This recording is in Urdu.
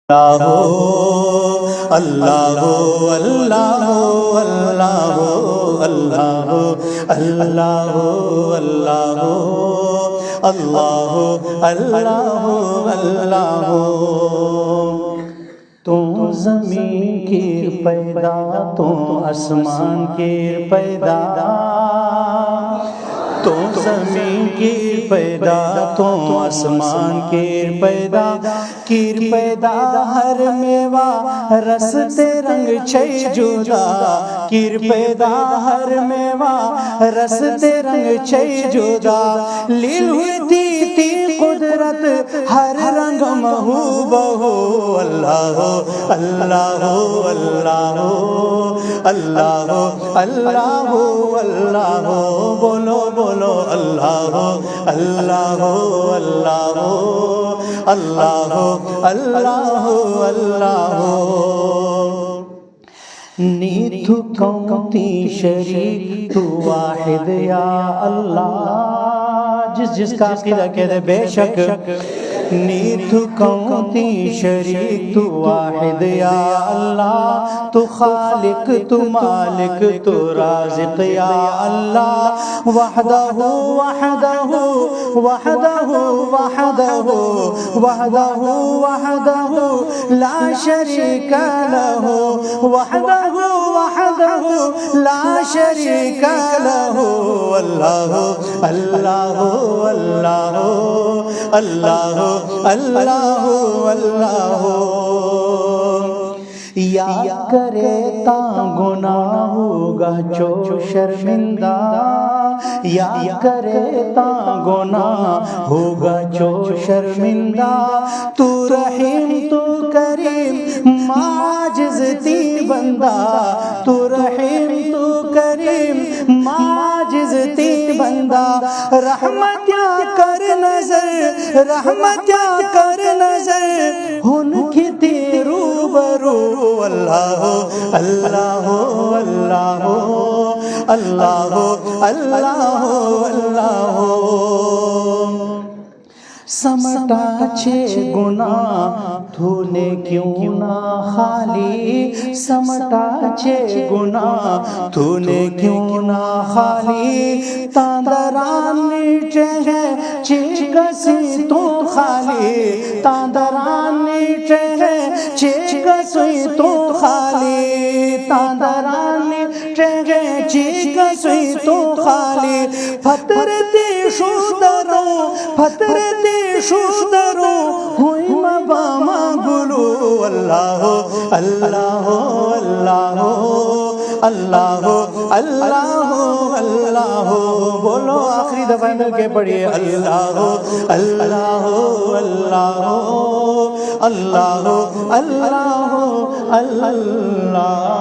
اللہ اللہ اللہ اللہ اللہ اللہ اللہ اللہ اللہ اللہ تو زمین کی پیدا تو آسمان کی پیدا تو زمین کی پیدا تو آسمان کی پیدا کیر پیدا ہر میوہ رستے رنگ چھئی جدا کیر پیدا ہر میوہ رستے رنگ چھئی جدا لیل ہوئی تی قدرت ہر رنگ محبوب ہو اللہ اللہ اللہ اللہ اللہ اللہ بولو بولو اللہ اللہ اللہ اللہ اللہ اللہ نیتھ کونتی شریک تو واحد یا اللہ جس کا عقیدہ کہتے بے شک نیتھ کونتی شریک تو واحد یا اللہ تو خالق تو مالک تو رازق یا اللہ وحدہ وحدہ وحدہ وحدہ وحدہ وحدہ لا شریک لہ وحدہ وحدہ لا شریک لہ اللہ اللہ اللہ اللہ اللہ اللہ یاد کرے تا گناہ ہوگا جو شرمندہ یاد کرے تا گناہ ہوگا جو شرمندہ تو رحیم تو کریم معاجز تی بندہ تو رحیم تو کریم معاجز تی بندہ رحمت یا کر نظر رحمت یا کر نظر ان کی تی روبرو اللہ اللہ اللہ اللہ اللہ اللہ سمٹا چھے گناہ تو نے کیوں نہ خالی سمٹا چھے گناہ تو نے کیوں نہ خالی تاندران نیچے ہے چیکسی تو خالی تاندران نیچے ہے چیکسی تو خالی تاندران نیچے ہے چیکسی تو خالی پھترتی شودروں پھترتی شودرو ہوئی مباما گلو اللہ اللہ اللہ اللہ اللہ اللہ بولو آخری دفعہ مل کے پڑھیے اللہ اللہ اللہ اللہ اللہ اللہ